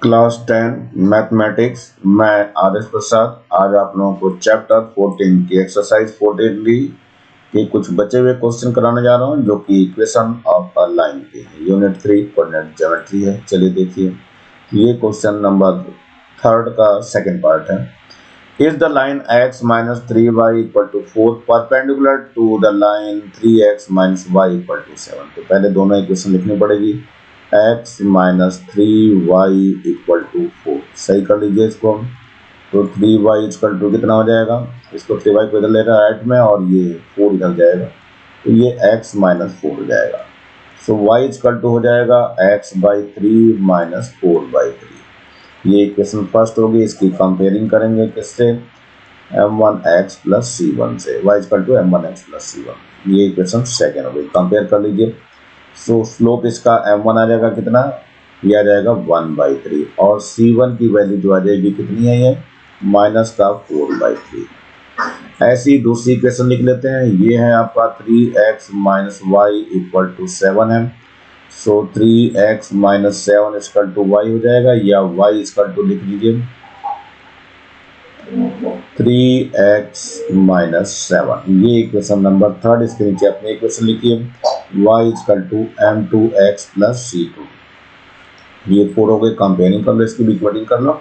Class 10 mathematics, मैं आदर्श प्रसाद। आज आप लोगों को चैप्टर 14 की एक्सरसाइज 14 के कुछ बचे हुए क्वेश्चन कराने जा रहा हूं, जो कि इक्वेशन ऑफ अ लाइन के हैं। यूनिट 3 कोऑर्डिनेट ज्योमेट्री है। चलिए देखिए, ये क्वेश्चन नंबर 3 का सेकंड पार्ट है। Is the line x minus 3y equal to 4 perpendicular to the line 3x minus y equal to 7। तो पहले दोनों इक्वेशन लिखनी पड़ेगी। x minus 3y equal to 4, सही कर लीजिए इसको। तो 3y equal to कितना हो जाएगा, इसको 3y को इधर ले रहा है राइट में और ये 4 इधर जाएगा, तो ये x minus 4 हो जाएगा। सो y equal to हो जाएगा x by 3 minus 4 by 3। ये इक्वेशन फर्स्ट होगी। इसकी कंपेयरिंग करेंगे किससे, m1x प्लस c1 से। y equal to m1x plus c1, ये इक्वेशन सेकेंड होगी। कंपेयर कर लीजिए। सो स्लोप इसका m1 आ जाएगा कितना, ये आ जाएगा 1/3 और c1 की वैल्यू जो आ जाएगी कितनी है, ये माइनस का 4/3। ऐसी दूसरी इक्वेशन लिख लेते हैं। ये है आपका 3x minus Y equal to 7 है। So 3x minus 7 equal to y हो जाएगा, या y इक्वल टू लिख लीजिए 3x माइनस 7। ये इक्वेशन नंबर 3। इसके नीचे अपनी इक्वेशन लिखिए y equal to m2x plus c2। ये 4 हो गए। कंपेयरिंग कर लो, इसकी भी इक्वेटिंग कर लो।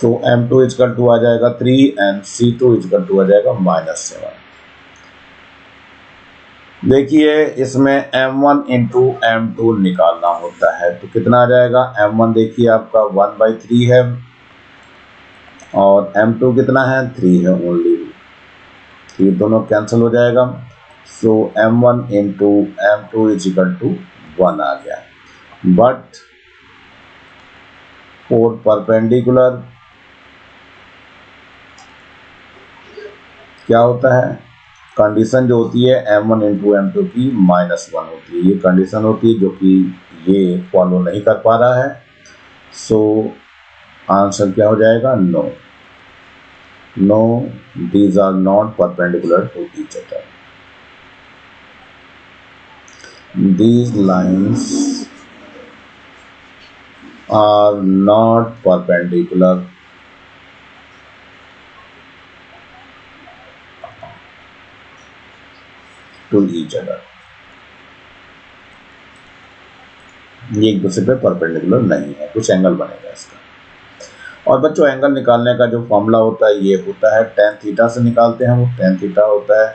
सो m2 इक्वल टू आ जाएगा 3 एंड c2 इक्वल टू आ जाएगा -7। देखिए, इसमें m1 इंटू m2 निकालना होता है, तो कितना आ जाएगा। m1 देखिए आपका 1/3 है और m2 कितना है, 3 है ओनली। ये दोनों कैंसिल हो जाएगा। So m1 into m2 equal to 1 आ गया। बट फॉर परपेंडिकुलर क्या होता है, कंडीशन जो होती है m1 इंटू m2 की -1 होती है। ये कंडीशन होती है जो कि ये फॉलो नहीं कर पा रहा है। सो आंसर क्या हो जाएगा, no. No, these are not perpendicular to each other. These lines are not perpendicular to each other. ये एक दूसरे पे परपेंडिकुलर नहीं है, कुछ एंगल बनेगा इसका। और बच्चों, एंगल निकालने का जो फॉर्मूला होता है ये होता है tan थीटा से निकालते हैं। वो tan थीटा होता है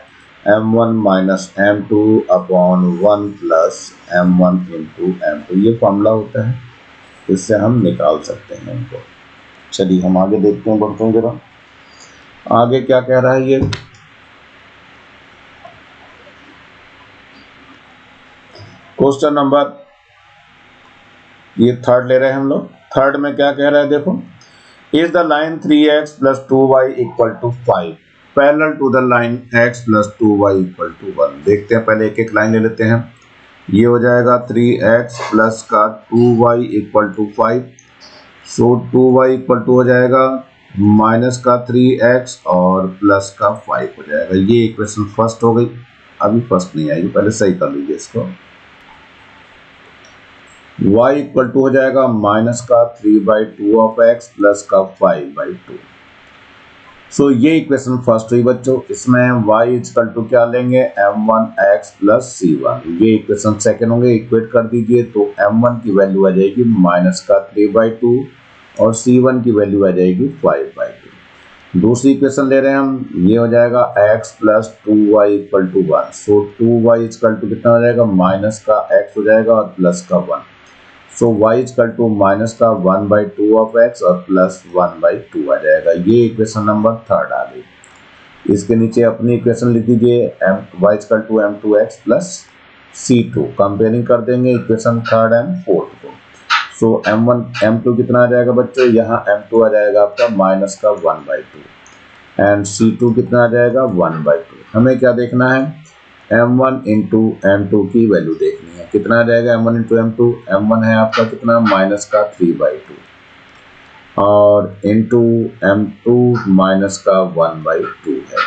m1 minus m2 upon 1 plus m1 into m2। ये फॉर्मूला होता है, इससे हम निकाल सकते हैं इनको। चलिए हम आगे देखते हैं, बढ़ते हैं जरा। आगे क्या कह रहा है ये, क्वेश्चन नंबर ये 3 ले रहे हैं हम लोग। 3 में क्या कह रहा है, देखो। Is the line 3x plus 2y equal to 5 parallel to the line x plus 2y equal to 1। देखते हैं, पहले एक एक लाइन ले लेते हैं। ये हो जाएगा 3x प्लस का 2y equal to 5। So 2y equal to हो जाएगा माइनस का 3x और प्लस का 5 हो जाएगा। ये इक्वेशन फर्स्ट हो गई। अभी फर्स्ट नहीं आएगी, पहले सही कर लीजिए इसको। y इक्वल टू हो जाएगा माइनस का 3/2 ऑफ x प्लस का 5/2। सो ये इक्वेशन फर्स्ट हुई बच्चों। इसमें y इक्वल टू क्या लेंगे, m1x प्लस c1। ये इक्वेशन सेकेंड होंगे। इक्वेट कर दीजिए, तो m1 की वैल्यू आ जाएगी माइनस का 3/2 और c1 की वैल्यू आ जाएगी 5/2। दूसरी इक्वेशन ले रहे हैं हम, ये हो जाएगा x plus 2y equal to 1। So 2y equal to कितना हो जाएगा, माइनस का x हो जाएगा और प्लस का 1। सो y इक्वल टू माइनस का 1/2 ऑफ x और प्लस 1/2 आ जाएगा। ये इक्वेशन नंबर 3 आ गई। इसके नीचे अपनी इक्वेशन लिख दीजिए y equal to m2x plus c2। Comparing कर देंगे इक्वेशन 3 एंड 4 को। सो m1 m2 कितना आ जाएगा बच्चों, यहाँ m2 आ जाएगा आपका माइनस का 1/2 एंड c2 कितना आ जाएगा 1/2। हमें क्या देखना है, m1 इंटू m2 की वैल्यू देखनी है। कितना आ जाएगा m1 इंटू m2, m1 है आपका कितना माइनस का 3/2 और इंटू m2 माइनस का 1/2 है।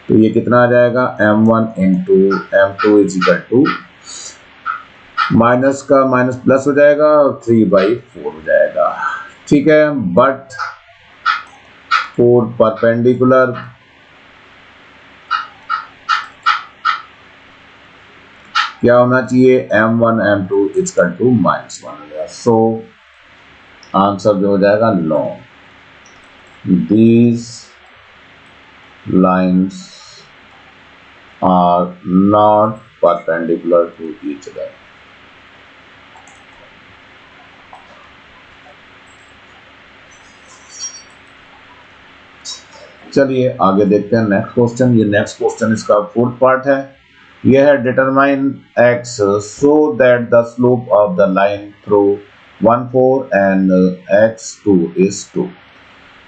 तो ये कितना आ जाएगा, m1 into m2 is equal to minus का माइनस प्लस हो जाएगा और 3/4 हो जाएगा। ठीक है, बट फॉर परपेंडिकुलर क्या होना चाहिए, m1 m2 इक्वल टू -1 हो गया। सो आंसर जो हो जाएगा no, these lines are not perpendicular to each other. चलिए आगे देखते हैं नेक्स्ट क्वेश्चन। ये नेक्स्ट क्वेश्चन इसका फोर्थ पार्ट है। यह है determine x so that the slope of the line through 1 4 and x2 is 2।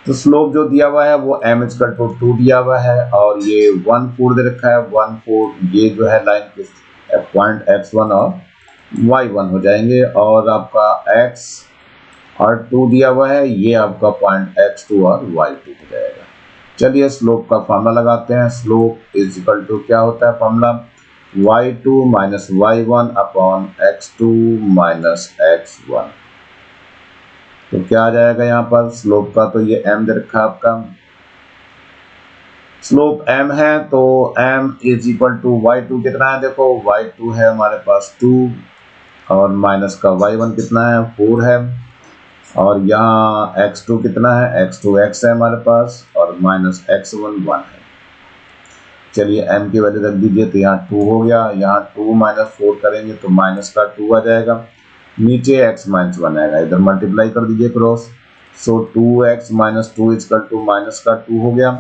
तो स्लोप जो दिया हुआ है वो m इक्वल टू 2 दिया हुआ है और ये 1 4 दे रखा है। 1 4 ये जो है लाइन के पॉइंट x1 और y1 हो जाएंगे और आपका x और 2 दिया हुआ है, ये आपका पॉइंट x2 और y2 हो जाएगा। चलिए स्लोप का फॉर्मूला लगाते हैं। स्लोप इज इक्वल टू क्या होता है formula, y2 minus y1 upon x2 minus x1। तो क्या आ जाएगा यहाँ पर स्लोप का, तो ये m दे रखा है आपका। स्लोप m है तो m is equal to y2 कितना है, देखो y2 है हमारे पास 2 और माइनस का y1 कितना है 4 है और यहाँ x2 कितना है x2 x है हमारे पास और माइनस x1 1 है। चलिए m की वैल्यू रख दीजिए तो यहाँ 2 हो गया, यहाँ 2 माइनस 4 करेंगे तो माइनस का 2 आ जाएगा, नीचे x माइनस 1 आएगा, इधर मल्टीप्लाई कर दीजिए cross. So 2x minus 2 equal to minus का 2 हो गया।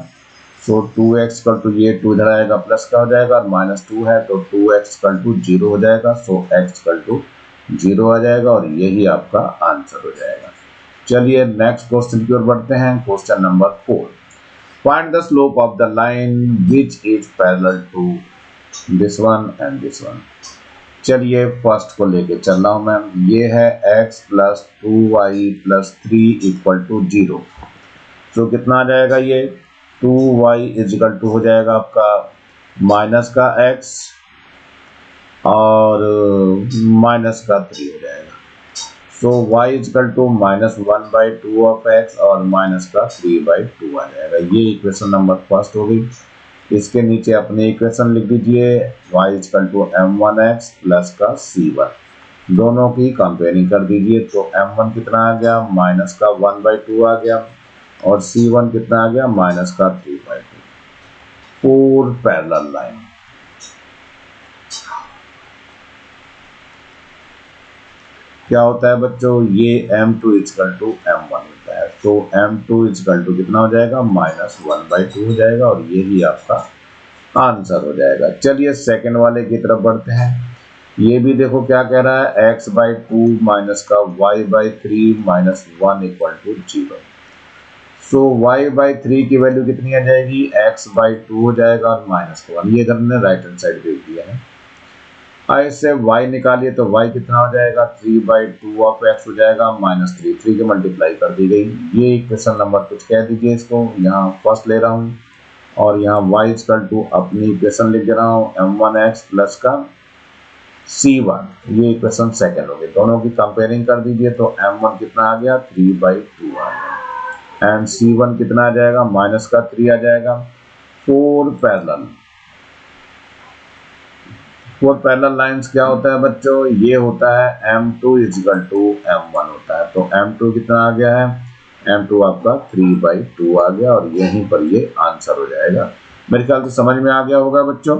सो 2x इक्वल टू ये 2 इधर आएगा प्लस का हो जाएगा और माइनस 2 है तो 2x इक्वल टू 0 हो जाएगा। सो x इक्वल टू 0 आ जाएगा और यही आपका आंसर हो जाएगा। चलिए नेक्स्ट क्वेश्चन की ओर बढ़ते हैं। Question number 4, find the slope of the line which is parallel to this one and this one. चलिए फर्स्ट को लेके चल रहा हूं मैं। ये है x plus 2y plus 3 equal to 0। तो कितना आ जाएगा, ये 2y इज इक्वल टू हो जाएगा आपका माइनस का x और माइनस का 3 हो जाएगा। So y equal to -1/2 of x और माइनस का 3/2 आ जाएगा। ये इक्वेशन नंबर फर्स्ट हो गई। इसके नीचे अपनी इक्वेशन लिख दीजिए, y equal to m1x plus का c1। दोनों की कंपेयरिंग कर दीजिए तो m1 कितना आ गया माइनस का 1/2 आ गया और c1 कितना आ गया माइनस का 3/2। Four parallel line. क्या होता है बच्चों, ये m2 इक्वल टू m1 होता है तो m2 इक्वल टू कितना हो जाएगा -1/2 हो जाएगा और ये ही आपका आंसर हो जाएगा। चलिए सेकंड वाले की तरफ बढ़ते हैं। ये भी देखो क्या कह रहा है, x/2 माइनस का y/3 minus 1 equal to 0। So y/3 की वैल्यू कितनी आ जाएगी, x/2 हो जाएगा और माइनस 1। ये इधर ने राइट हैंड साइड भेज दिया है। इससे y निकालिए तो y कितना हो जाएगा 3/2 ऑफ x हो जाएगा माइनस 3। 3 की मल्टीप्लाई कर दी गई। ये इक्वेशन नंबर कुछ कह दीजिए इसको, यहाँ फर्स्ट ले रहा हूँ और यहाँ y इक्वल टू अपनी इक्वेशन लिख दे रहा हूँ m1x प्लस का c1। ये इक्वेशन सेकंड हो गई। दोनों की कंपेयरिंग कर दीजिए तो m1 कितना आ गया 3/2 आ गया एंड c1 कितना आ जाएगा माइनस का 3 आ जाएगा। फोर पैरेलल लाइंस क्या होता है बच्चों, ये होता है m2 इक्वल टू m1 होता है। तो m2 कितना आ गया है, m2 आपका 3/2 आ गया और यहीं पर ये आंसर हो जाएगा। मेरे ख्याल से समझ में आ गया होगा बच्चों।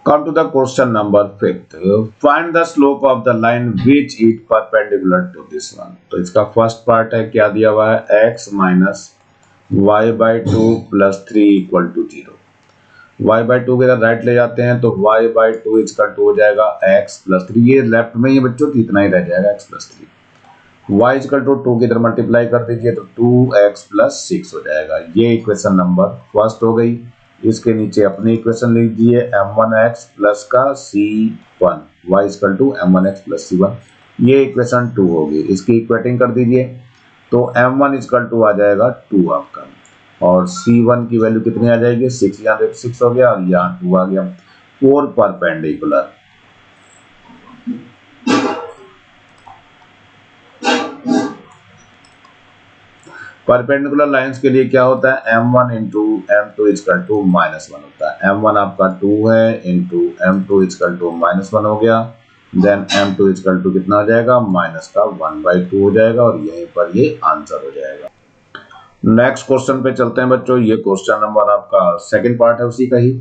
Come to the question number 5, find the slope of the line which is perpendicular to this one. तो इसका फर्स्ट पार्ट है, क्या दिया हुआ है x minus y/2 plus 3 equal to 0। y/2 के राइट ले जाते हैं तो y/2 इक्वल टू हो जाएगा x प्लस 3। ये लेफ्ट में ही बच्चों तो इतना ही रह जाएगा x plus 3। y equal to 2 की इधर मल्टीप्लाई कर दीजिए तो 2x प्लस 6 हो जाएगा। ये इक्वेशन नंबर फर्स्ट हो गई। इसके नीचे अपनी इक्वेशन लिख दीजिए m1x प्लस का c1, y equal to m1x plus c1। ये इक्वेशन 2 होगी। इसकी इक्वेटिंग कर दीजिए तो m1 इक्वल टू आ जाएगा 2 आपका और c1 की वैल्यू कितनी आ जाएगी 6, यहाँ पे 6 हो गया और यहाँ 2 आ गया। Four perpendicular. परपेंडिकुलर लाइंस के लिए क्या होता है, m1 into m2 is equal to -1 होता है। m1 आपका 2 है इंटू m2 इजकल टू -1 हो गया, देन m2 इजकल टू कितना हो जाएगा, माइनस का 1/2 हो जाएगा और यहीं पर ये आंसर हो जाएगा। नेक्स्ट क्वेश्चन पे चलते हैं बच्चों। ये क्वेश्चन नंबर आपका सेकंड पार्ट है उसी का ही।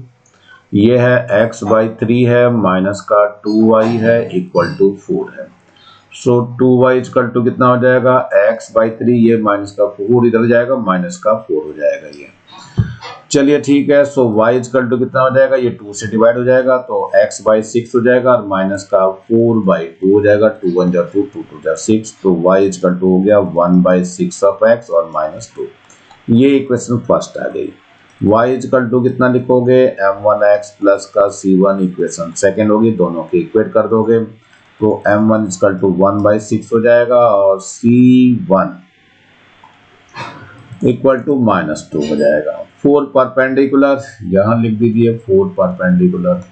ये है x/3 है माइनस का 2y है इक्वल टू 4 है। सो 2y इक्वल टू कितना हो जाएगा, x/3, ये माइनस का 4 इधर जाएगा, माइनस का 4 हो जाएगा ये। चलिए ठीक है। सो y इक्वल टू कितना हो जाएगा, ये 2 से डिवाइड हो जाएगा तो x/6 हो जाएगा और माइनस का 4/2 हो जाएगा। 2 1 जा 2, 2 2 जा 6, तो y इक्वल टू हो गया 1/6 ऑफ x और -2। ये इक्वेशन फर्स्ट आ गई। y इक्वल टू कितना लिखोगे, m1x प्लस का c1 इक्वेशन सेकेंड होगी, दोनों के इक्वेट कर दोगे तो m1 इक्वल टू 1/6 हो जाएगा और c1 इक्वल टू -2 हो जाएगा। 4 परपेंडिकुलर यहां लिख दीजिए, 4 परपेंडिकुलर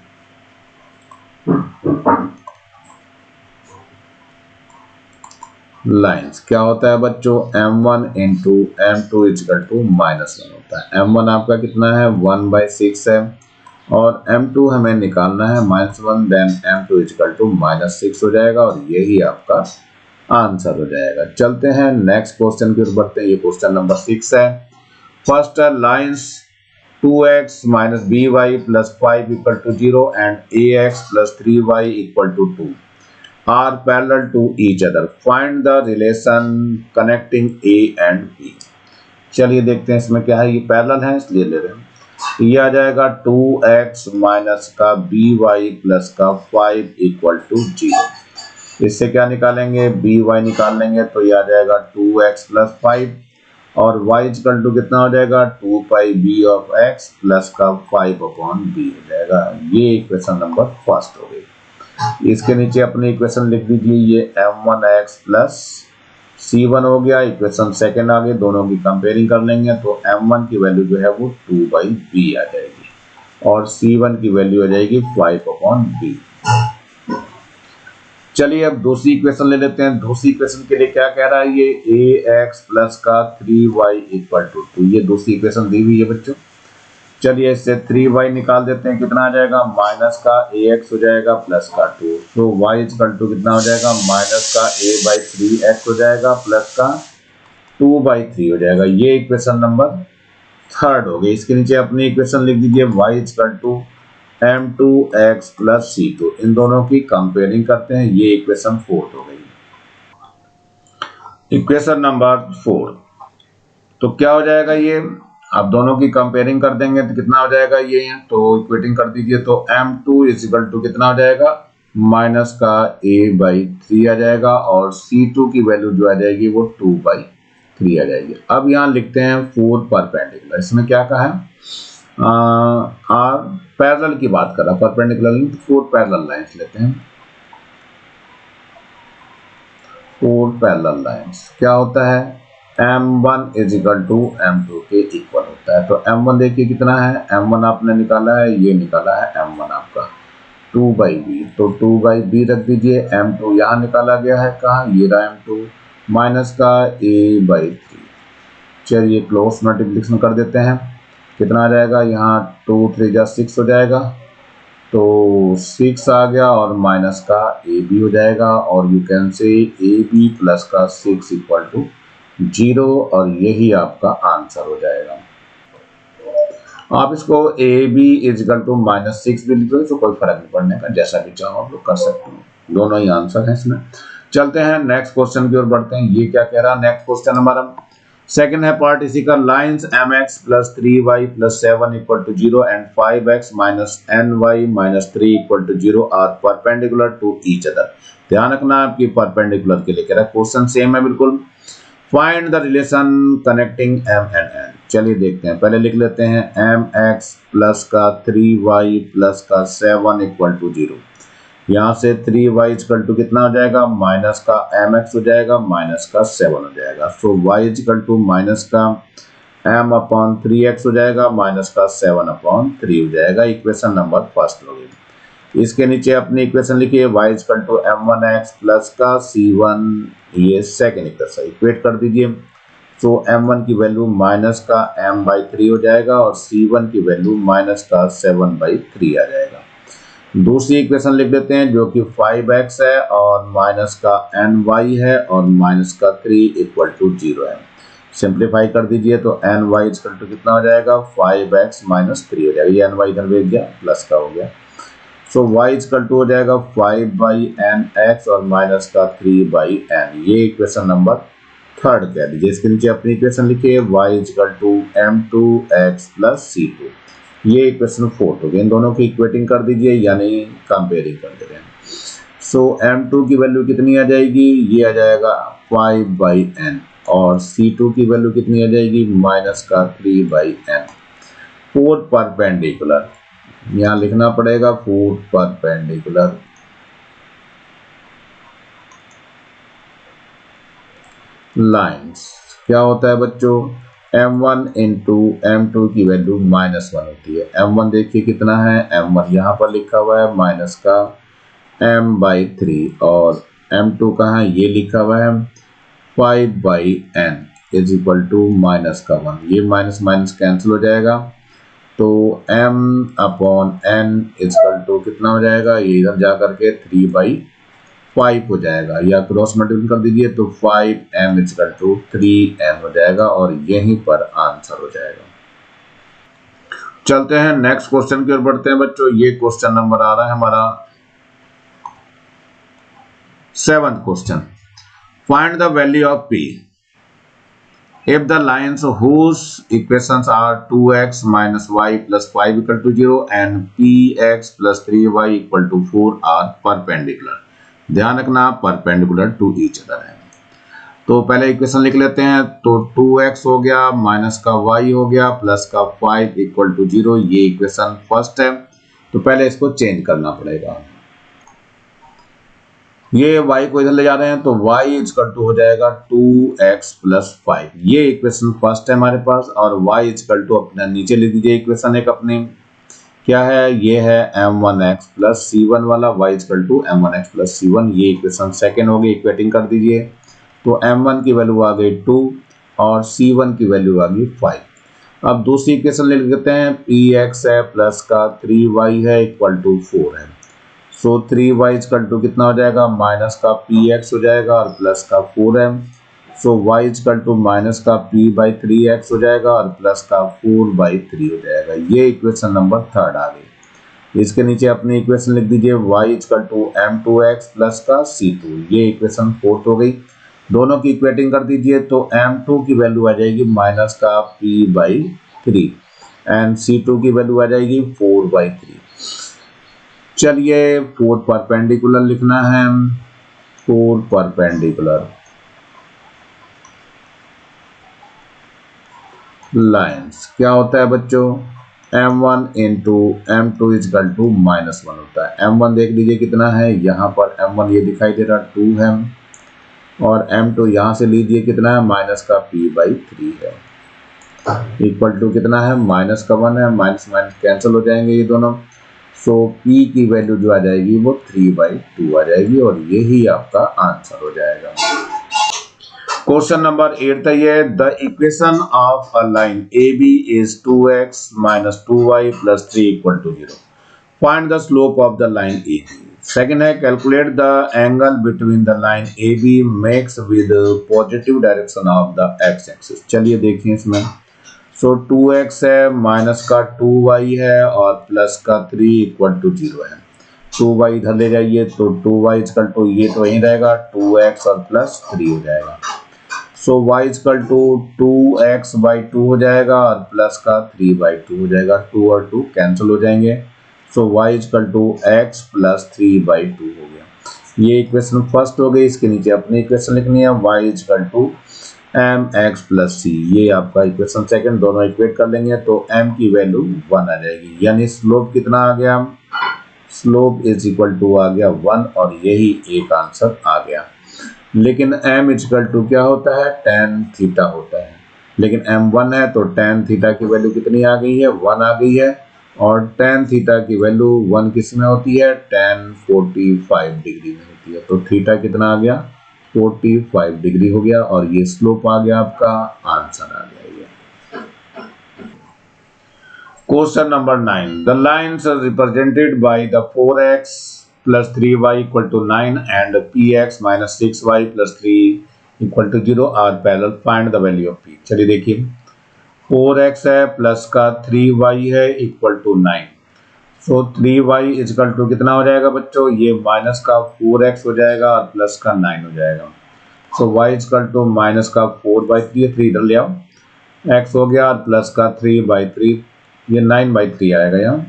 लाइंस क्या होता है बच्चों, m1 into m2 equal to -1 होता है। m1 आपका कितना है, 1/6 है और m2 हमें निकालना है -1, देन m2 इक्वल टू -6 हो जाएगा और यही आपका आंसर हो जाएगा। चलते हैं नेक्स्ट क्वेश्चन की ओर बढ़ते हैं। ये क्वेश्चन नंबर 6 है। फर्स्ट है lines 2x minus by plus 5 equal to 0 and ax plus 3y equal to 2 are parallel to each other. Find the relation connecting a and b. चलिए देखते हैं इसमें क्या है। ये पैरेलल है इसलिए ले रहे हैं। ये आ जाएगा 2x माइनस का by प्लस का 5 इक्वल टू 0। इससे क्या निकालेंगे, by निकाल लेंगे तो ये आ जाएगा 2x प्लस 5 और y इक्वल टू कितना हो जाएगा, 2 पाई b ऑफ x प्लस का 5/b हो जाएगा। ये इक्वेशन नंबर फर्स्ट हो गई। इसके नीचे अपनी इक्वेशन लिख दीजिए, ये m1x प्लस c1 हो गया। इक्वेशन सेकंड आ गई, दोनों की कंपेयरिंग कर लेंगे तो m1 की वैल्यू जो है वो 2/b आ जाएगी और c1 की वैल्यू आ जाएगी 5/b। चलिए अब दूसरी इक्वेशन ले लेते हैं। दूसरी इक्वेशन के लिए क्या कह रहा है, ये ax प्लस का 3y इक्वल टू 2, ये दूसरी इक्वेशन दी हुई है बच्चों। चलिए इससे 3y निकाल देते हैं, कितना आ जाएगा, माइनस का ax हो जाएगा प्लस का 2, तो y इक्वल टू कितना हो जाएगा, माइनस का a/3x हो जाएगा प्लस का 2/3 हो जाएगा। ये इक्वेशन नंबर थर्ड हो गई। इसके नीचे अपनी इक्वेशन लिख दीजिए, y equal to m2x plus c2, इन दोनों की कंपेयरिंग करते हैं। ये इक्वेशन फोर्थ हो गई। इक्वेशन नंबर 4, तो क्या हो जाएगा, ये आप दोनों की कंपेयरिंग कर देंगे तो कितना हो जाएगा, ये तो इक्वेटिंग कर दीजिए तो m2 इक्वल टू कितना हो जाएगा, माइनस का a/3 आ जाएगा और c2 की वैल्यू जो आ जाएगी वो 2/3 आ जाएगी। अब यहाँ लिखते हैं 4 परपेंडिकुलर। इसमें क्या कहा है, पैरेलल की बात कर रहा, परपेंडिकुलर नहीं तो 4 पैरेलल लाइंस लेते हैं। 4 पैरेलल लाइंस क्या होता है, m1 is equal to m2 के इक्वल होता है। तो m1 देखिए कितना है, m1 आपने निकाला है, ये निकाला है m1 आपका 2/b, तो 2/b रख दीजिए। m2 यहाँ निकाला गया है, कहाँ, ये रहा m2 माइनस का a/3। चलिए क्लोज मल्टीप्लिकेशन कर देते हैं, कितना आ जाएगा, यहाँ 2 3 जा 6 हो जाएगा तो 6 आ गया और माइनस का ab हो जाएगा और you can say ab plus का 6 इक्वल टू 0 और यही आपका आंसर हो जाएगा। आप इसको ab इक्वल टू -6 भी लिख दो तो कोई फर्क नहीं पड़ने का, जैसा भी चाहो आप लोग कर सकते हो, दोनों ही आंसर है इसमें। चलते हैं नेक्स्ट क्वेश्चन की ओर बढ़ते हैं। ये क्या कह रहा है, नेक्स्ट क्वेश्चन हमारा सेकंड है पार्ट इसी का। Lines mx plus 3y plus 7 equal to 0 and 5x minus ny minus 3 equal to 0 are perpendicular to each other. ध्यान रखना आपकी परपेंडिकुलर के लिए कह रहा है, क्वेश्चन सेम है बिल्कुल। Find the relation connecting m and n। चलिए देखते हैं, पहले लिख लेते हैं mx प्लस का 3y प्लस का 7 इक्वल टू 0। यहाँ से 3y इक्वल टू कितना हो जाएगा, माइनस का mx हो जाएगा माइनस का 7 हो जाएगा। So y equal to minus का m/3x हो जाएगा माइनस का 7/3 हो जाएगा। इक्वेशन नंबर फर्स्ट हो गई। इसके नीचे अपनी इक्वेशन लिखिए, y equal to m1x plus का c1, ये सेकेंड इक्वेशन इक्वेट कर दीजिए। सो m1 की वैल्यू माइनस का m/3 हो जाएगा और c1 की वैल्यू माइनस का 7/3 आ जाएगा। दूसरी इक्वेशन लिख देते हैं जो कि 5x है और माइनस का ny है और माइनस का 3 इक्वल टू 0 है। सिंप्लीफाई कर दीजिए तो ny इक्वल टू कितना हो जाएगा 5x माइनस 3 हो जाएगा। ये ny इधर भेज दिया, प्लस का हो गया। सो y इक्वल टू हो जाएगा 5/nx और माइनस का 3/n। ये इक्वेशन नंबर थर्ड कह दीजिए। इसके नीचे अपनी इक्वेशन लिखिए y equal to m2x plus c2। ये इक्वेशन फोर्थ हो गई। इन दोनों की इक्वेटिंग कर दीजिए यानी कंपेयरिंग कर दे रहे हैं। सो m2 की वैल्यू कितनी आ जाएगी, ये आ जाएगा 5/n और c2 की वैल्यू कितनी आ जाएगी माइनस का 3/n। फोर्थ परपेंडिकुलर यहाँ लिखना पड़ेगा, फोर्थ परपेंडिकुलर लाइन्स क्या होता है बच्चों, m1 इंटू m2 की वैल्यू -1 होती है। m1 देखिए कितना है, m1 यहाँ पर लिखा हुआ है माइनस का m/3 और m2 कहाँ है, ये लिखा हुआ है 5/n इज इक्वल टू -1। ये माइनस माइनस कैंसिल हो जाएगा तो m/n इक्वल टू कितना हो जाएगा, ये इधर जा करके 3/5 हो जाएगा या क्रॉस मल्टीप्लाई कर दीजिए तो 5m इक्वल टू 3n हो जाएगा और यहीं पर आंसर हो जाएगा। चलते हैं नेक्स्ट क्वेश्चन की ओर बढ़ते हैं बच्चों। ये क्वेश्चन नंबर आ रहा है हमारा 7th question. Find the value of p if the lines whose equations are 2x minus y plus 5 equal to 0 and px plus 3y equal to 4 are perpendicular। ध्यान रखना परपेंडिकुलर टू ईच अदर है। तो पहले equation लिख लेते हैं। तो 2x हो गया माइनस का y हो गया प्लस का 5 इक्वल टू 0। ये इक्वेशन फर्स्ट है तो पहले इसको चेंज करना पड़ेगा। ये y को इधर ले जा रहे हैं तो y इक्वल टू हो जाएगा 2x प्लस 5। ये इक्वेशन फर्स्ट है हमारे पास और y इक्वल टू अपना नीचे लिख दीजिए इक्वेशन एक अपनी क्या है, ये है m1x प्लस c1 वाला, y equal to m1x plus c1। ये इक्वेशन सेकेंड हो गई, इक्वेटिंग कर दीजिए तो m1 की वैल्यू आ गई 2 और c1 की वैल्यू आ गई 5। अब दूसरी इक्वेशन ले लेते हैं, px है प्लस का 3y है इक्वल टू 4 है। सो 3y इक्वल टू कितना हो जाएगा माइनस का px हो जाएगा और प्लस का 4m। So y equal to minus का p/3x हो जाएगा और प्लस का 4/3 हो जाएगा। ये इक्वेशन नंबर थर्ड आ गई। इसके नीचे अपनी इक्वेशन लिख दीजिए y equal to m2x plus का c2। ये इक्वेशन फोर्थ हो गई। दोनों की इक्वेटिंग कर दीजिए तो m2 की वैल्यू आ जाएगी माइनस का p/3 एंड c2 की वैल्यू आ जाएगी 4/3। चलिए फोर्थ परपेंडिकुलर लिखना है। फोर्थ परपेंडिकुलर लाइन्स क्या होता है बच्चों, m1 into m2 equal to -1 होता है। m1 देख लीजिए कितना है, यहाँ पर m1 ये दिखाई दे रहा 2 है और m2 यहाँ से लीजिए कितना है माइनस का p/3 है इक्वल टू कितना है माइनस का 1 है। माइनस माइनस कैंसिल हो जाएंगे ये दोनों। सो p की वैल्यू जो आ जाएगी वो 3/2 आ जाएगी और यही आपका आंसर हो जाएगा। क्वेश्चन नंबर 8 है ये, the equation of a line AB is 2x minus 2y plus 3 equal to 0। Find the slope of the line AB। Second है, calculate the angle between the line AB makes with positive direction of the x axis. चलिए देखिए इसमें। सो 2x है minus का 2y है और plus का 3 equal to 0 है। 2y इधर ले जाइए तो 2y इक्वल टू ये तो वहीं रहेगा 2x और प्लस 3 हो जाएगा। So y equal to 2x/2 हो जाएगा और प्लस का 3/2 हो जाएगा। 2 और 2 कैंसिल हो जाएंगे। So y equal to x plus 3/2 हो गया। ये इक्वेशन फर्स्ट हो गई। इसके नीचे अपनी इक्वेशन लिखनी है, y equal to mx plus c। ये आपका इक्वेशन सेकंड, दोनों इक्वेट कर लेंगे तो m की वैल्यू 1 आ जाएगी। यानी स्लोप कितना आ गया, स्लोप इज इक्वल टू आ गया 1 और यही एक आंसर आ गया। लेकिन m इक्वल टू क्या होता है, tan थीटा होता है। लेकिन m 1 है तो tan थीटा की वैल्यू कितनी आ गई है, 1 आ गई है और tan थीटा की वैल्यू 1 किस में होती है, tan 45 डिग्री में होती है। तो थीटा कितना आ गया 45 डिग्री हो गया और ये स्लोप आ गया, आपका आंसर आ गया ये। Question number 9, the lines are represented by the 4x plus 3y equal to 9 and px minus 6y plus 3 equal to 0 are parallel. Find the value of p. चलिए देखिए, 4x है प्लस का 3y है equal to 9। So 3y equal to कितना हो जाएगा बच्चों, ये माइनस का 4x हो जाएगा और प्लस का 9 हो जाएगा। So y equal to minus का 4/3, 3 इधर ले आओ, x हो गया और प्लस का 3/3, ये 9/3 आएगा यहाँ,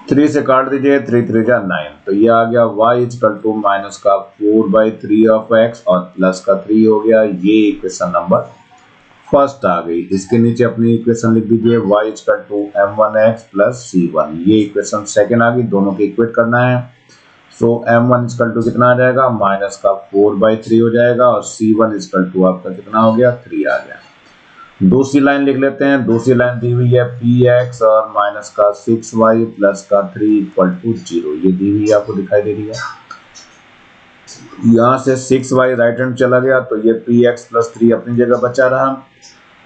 3 से काट दीजिए, 3 3 जा 9, तो ये आ गया y इक्वल टू माइनस का 4/3 ऑफ x और प्लस का 3 हो गया। ये इक्वेशन नंबर फर्स्ट आ गई। इसके नीचे अपनी इक्वेशन लिख दीजिए, y equal to m1x plus c1, ये इक्वेशन सेकेंड आ गई, दोनों को इक्वेट करना है। सो m1 इक्वल टू कितना आ जाएगा, माइनस का 4/3 हो जाएगा और c1 इक्वल टू आपका कितना हो गया, 3 आ गया। दूसरी लाइन लिख लेते हैं, दूसरी लाइन दी हुई है px और माइनस का 6y प्लस का 3 इक्वल टू 0, ये दी हुई आपको दिखाई दे रही है। यहाँ से 6y राइट हैंड चला गया तो ये px प्लस 3 अपनी जगह बचा रहा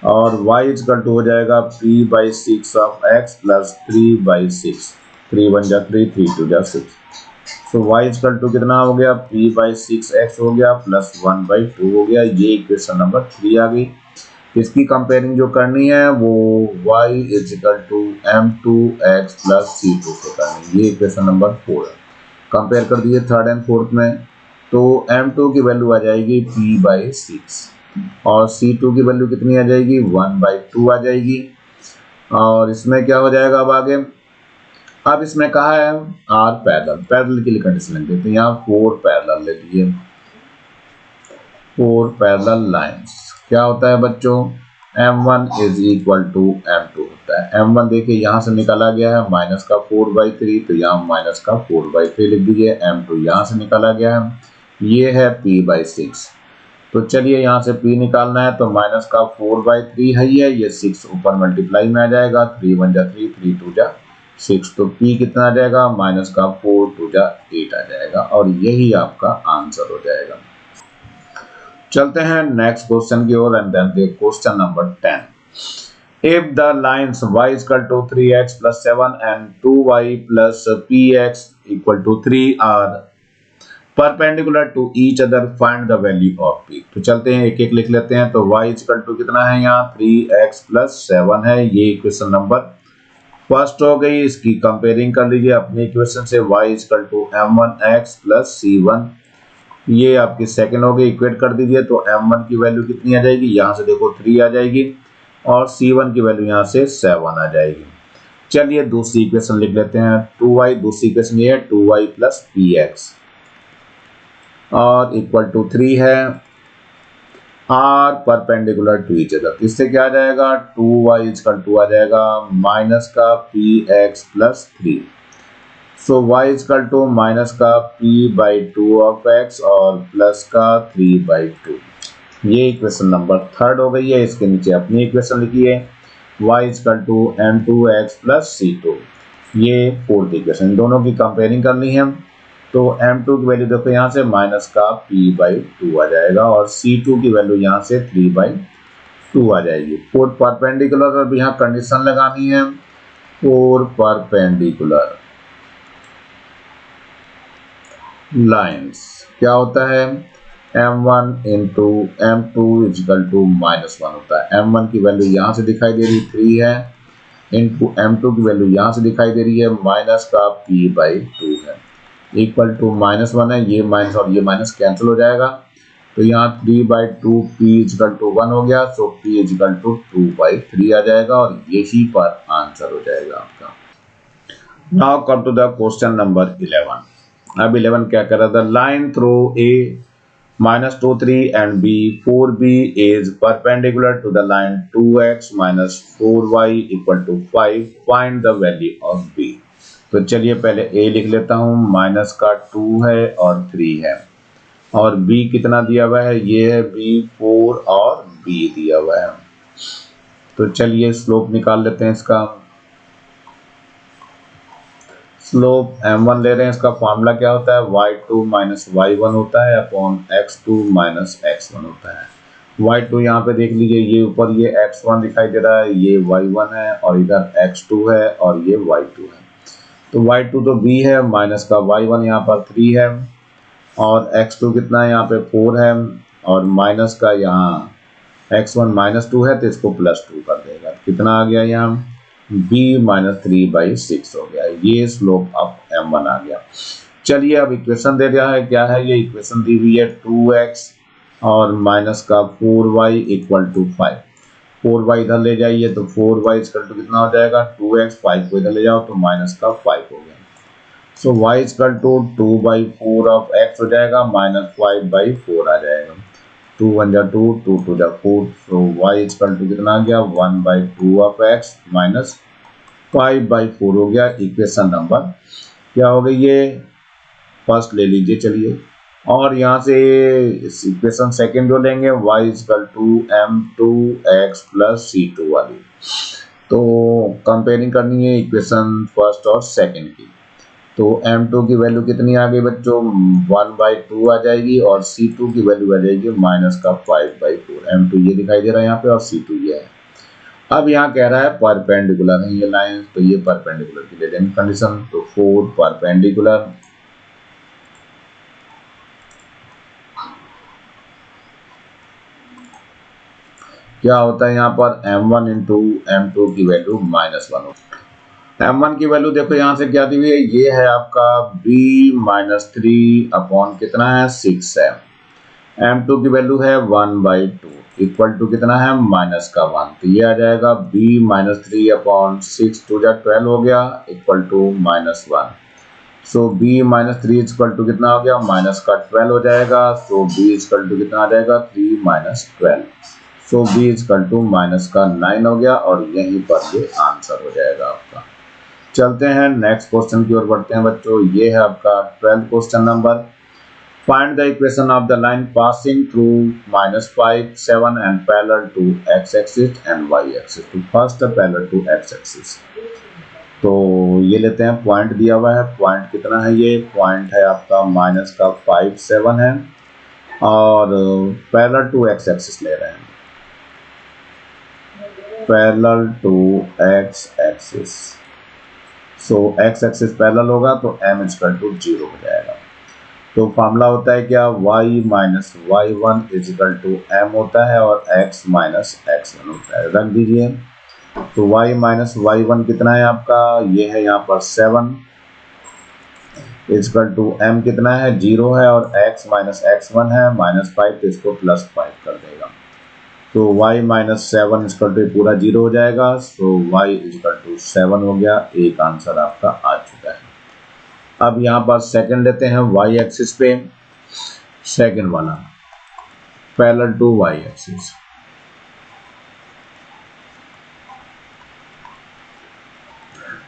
और y इक्वल टू हो जाएगा p/6 ऑफ x प्लस 3/6, 3 1 जा 3, 3 2 जा 6। सो y इक्वल टू कितना हो गया, p/6x हो गया प्लस 1/2 हो गया। ये इक्वेशन नंबर 3 आ गई। इसकी कंपेयरिंग जो करनी है वो y equal to m2x plus c2 से करनी है, ये इक्वेशन नंबर 4 है। कंपेयर कर दिए थर्ड एंड फोर्थ में, तो m2 की वैल्यू आ जाएगी p/6 और c2 की वैल्यू कितनी आ जाएगी, 1/2 आ जाएगी। और इसमें क्या हो जाएगा अब आगे, अब इसमें कहा है r पैरेलल, पैरेलल के लिए कंडीशन लिख देते हैं, यहाँ 4 पैरेलल ले लीजिए, 4 पैरेलल लाइंस। क्या होता है बच्चों, m1 is equal to m2 होता है। m1 देखिए यहाँ से निकाला गया है माइनस का 4/3, तो यहाँ माइनस का 4/3 लिख दीजिए। m2 यहाँ से निकाला गया है, ये है p/6। तो चलिए यहाँ से p निकालना है, तो माइनस का 4/3 है ये 6 ऊपर मल्टीप्लाई में आ जाएगा, 3 1 जा 3, 3 2 जा 6, तो p कितना आ जाएगा, माइनस का 4 2 जा 8 आ जाएगा और यही आपका आंसर हो जाएगा। चलते हैं नेक्स्ट क्वेश्चन की ओर and then the question number 10। If the lines y equal to 3x plus 7 and 2y plus px equal to 3 are perpendicular to each other, find the value of p। तो चलते हैं एक एक लिख लेते हैं। तो y इक्वल टू कितना है, यहाँ 3x प्लस 7 है, ये इक्वेशन नंबर फर्स्ट हो गई। इसकी कंपेयरिंग कर लीजिए अपनी इक्वेशन से, y equal to m1x plus c1, ये आपकी सेकंड हो गई, इक्वेट कर दीजिए। तो m1 की वैल्यू कितनी आ जाएगी, यहाँ से देखो 3 आ जाएगी और c1 की वैल्यू यहाँ से 7 आ जाएगी। चलिए दूसरी इक्वेशन लिख लेते हैं, 2y, दूसरी इक्वेशन ये है 2y प्लस px और इक्वल टू 3 है, r perpendicular to each other. इससे क्या आ जाएगा, 2y इक्वल टू आ जाएगा माइनस का px plus 3। So y equal to minus का p/2 ऑफ x और प्लस का 3/2, ये इक्वेशन नंबर थर्ड हो गई है। इसके नीचे अपनी इक्वेशन लिखिए, y equal to m2x plus c2, ये फोर्थ इक्वेशन। दोनों की कंपेयरिंग करनी है, तो m2 की वैल्यू देखो यहाँ से माइनस का p/2 आ जाएगा और c2 की वैल्यू यहाँ से 3/2 आ जाएगी। फोर परपेंडिकुलर, अब यहाँ कंडीशन लगानी है, फोर परपेंडिकुलर लाइन्स क्या होता है, m1 into m2 equal to -1 होता है। m1 की वैल्यू यहाँ से दिखाई दे रही 3 है, इंटू m2 की वैल्यू यहाँ से दिखाई दे रही है माइनस का p/2 है, इक्वल टू -1 है, ये माइनस और ये माइनस कैंसिल हो जाएगा, तो यहाँ 3/2 p इक्वल टू 1 हो गया, सो p इक्वल टू 2/3 आ जाएगा और यही पर आंसर हो जाएगा आपका। Now come to the question number 11। अब 11 क्या कर रहा था, line through a -2 3 and b 4b is perpendicular to the line 2x minus 4y equal to 5, find the value of b। तो चलिए पहले a लिख लेता हूँ, माइनस का 2 है और 3 है और b कितना दिया हुआ है, ये है b 4 और b दिया हुआ है। तो चलिए स्लोप निकाल लेते हैं इसका। स्लोप m1 ले रहे हैं, इसका फॉर्मूला क्या होता है, y2 माइनस y1 होता है अपॉन x2 माइनस x1 होता है। y2 यहाँ पे देख लीजिए, ये ऊपर ये x1 दिखाई दे रहा है, ये y1 है और इधर x2 है और ये y2 है। तो y2 तो b है, माइनस का y1 यहाँ पर 3 है और x2 कितना है, यहाँ पे 4 है और माइनस का यहाँ x1 माइनस 2 है तो इसको प्लस 2 कर देगा। कितना आ गया यहाँ, b माइनस 3/6 हो गया। ये स्लोप ऑफ m1 आ गया। चलिए अब इक्वेशन दे दिया है, क्या है ये इक्वेशन दी हुई है, 2x और माइनस का 4y इक्वल टू 5। 4y इधर ले जाइए तो 4y इक्वल टू कितना हो जाएगा, 2x, 5 को इधर ले जाओ तो माइनस का 5 हो गया। So y equal to 2/4 of x हो जाएगा माइनस 5/4 आ जाएगा। 2 1 जा 2, 2 2 जा 4, सो y इक्वल टू कितना आ गया, 1/2 ऑफ x माइनस 5/4 हो गया। इक्वेशन नंबर क्या हो गई, ये फर्स्ट ले लीजिए। चलिए और यहाँ से इक्वेशन सेकेंड जो लेंगे, y equal to m2x plus c2 वाली, तो कंपेयरिंग करनी है इक्वेशन फर्स्ट और सेकेंड की। तो m2 की वैल्यू कितनी आ गई बच्चों, 1/2 आ जाएगी और c2 की वैल्यू आ जाएगी माइनस का 5/4। m2 ये दिखाई दे रहा है यहाँ पे और c2 ये है। अब यहाँ कह रहा है परपेंडिकुलर है ये लाइन, तो ये परपेंडिकुलर की ले लेंगे कंडीशन। तो 4 परपेंडिकुलर क्या होता है, यहाँ पर m1 इंटू m2 की वैल्यू -1 होती है। m1 की वैल्यू देखो यहाँ से क्या दी हुई है, ये है आपका b माइनस 3 अपॉन कितना है, 6 है। m2 की वैल्यू है 1/2 इक्वल टू कितना है, माइनस का 1, तो ये आ जाएगा b माइनस 3 अपॉन 6 2 जा 12 हो गया equal to -1। So b minus 3 equal to कितना हो गया, माइनस का 12 हो जाएगा। सो b इक्वल टू कितना आ जाएगा, 3 minus 12, so b equal to minus का 9 हो गया और यहीं पर ये आंसर हो जाएगा आपका। चलते हैं नेक्स्ट क्वेश्चन की ओर बढ़ते हैं बच्चों। ये है आपका 12th question number. Find the equation of the line passing through -5 7 and parallel to x axis and y axis. तो first parallel to x axis, तो ये लेते हैं, पॉइंट दिया हुआ है, पॉइंट कितना है, ये पॉइंट है आपका माइनस का 5 7 है और पैरेलल टू x एक्सिस ले रहे हैं, parallel to x axis. So x axis parallel होगा तो m इक्वल टू 0 हो जाएगा। तो फार्मूला होता है क्या, y minus y1 equal to m होता है और x माइनस x1 होता है, रख दीजिए। तो y माइनस y1 कितना है आपका, ये है यहाँ पर 7 इक्वल टू m कितना है, 0 है और x माइनस x1 है -5, तो इसको +5 कर देगा। तो y माइनस 7 इक्वल टू पूरा 0 हो जाएगा। सो y इक्वल टू 7 हो गया, एक आंसर आपका आ चुका है। अब यहाँ पर सेकंड लेते हैं y एक्सिस पे, सेकंड वाला parallel to y axis.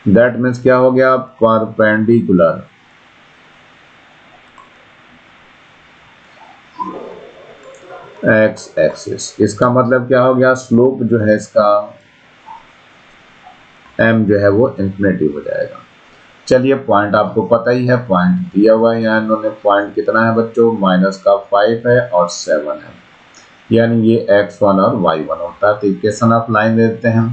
That means क्या हो गया, परपेंडिकुलर x एक्सिस। इसका मतलब क्या हो गया, स्लोप जो है इसका m जो है वो इंफिनिटी हो जाएगा। चलिए पॉइंट आपको पता ही है, पॉइंट दिया हुआ है यहाँ इन्होंने, पॉइंट कितना है बच्चों, माइनस का 5 है और 7 है, यानी ये x1 और y1 होता है। तो इक्वेशन ऑफ लाइन देते हैं।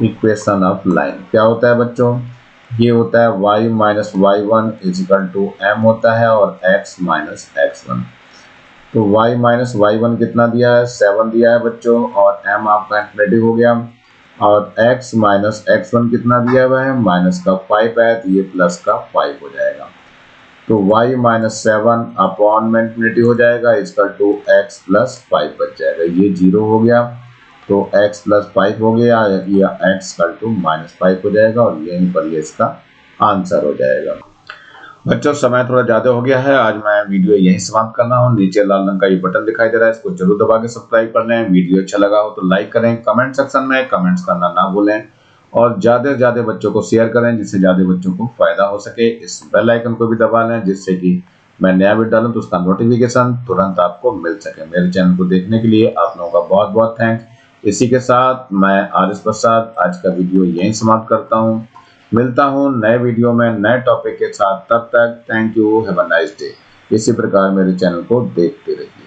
इक्वेशन ऑफ लाइन क्या होता है बच्चों, ये होता है y minus y1 equal to m होता है और x माइनस x1। तो y माइनस y1 कितना दिया है, 7 दिया है बच्चों और m आपका इंफिनिटी हो गया और x माइनस x1 कितना दिया हुआ है, माइनस का 5 है, तो ये प्लस का 5 हो जाएगा। तो y माइनस 7 अपॉन में इंफिनिटी हो जाएगा इक्वल टू x प्लस 5 बच जाएगा, ये 0 हो गया तो x प्लस 5 हो गया, या x इक्वल टू -5 हो जाएगा और यहीं पर ये इसका आंसर हो जाएगा। बच्चों समय थोड़ा ज्यादा हो गया है, आज मैं वीडियो यहीं समाप्त करना हूँ। नीचे लाल रंग का ये बटन दिखाई दे रहा है, इसको जरूर दबा के सब्सक्राइब कर लें। वीडियो अच्छा लगा हो तो लाइक करें, कमेंट सेक्शन में कमेंट्स करना ना भूलें और ज्यादा से ज्यादा बच्चों को शेयर करें जिससे ज्यादा बच्चों को फायदा हो सके। इस बेल आइकन को भी दबा लें जिससे कि मैं नया वीडियो डालूं तो उसका नोटिफिकेशन तुरंत आपको मिल सके। मेरे चैनल को देखने के लिए आप लोगों का बहुत बहुत थैंक्स। इसी के साथ मैं आर एस प्रसाद आज का वीडियो यहीं समाप्त करता हूँ। मिलता हूँ नए वीडियो में नए टॉपिक के साथ, तब तक thank you, have a nice day. इसी प्रकार मेरे चैनल को देखते रहिए।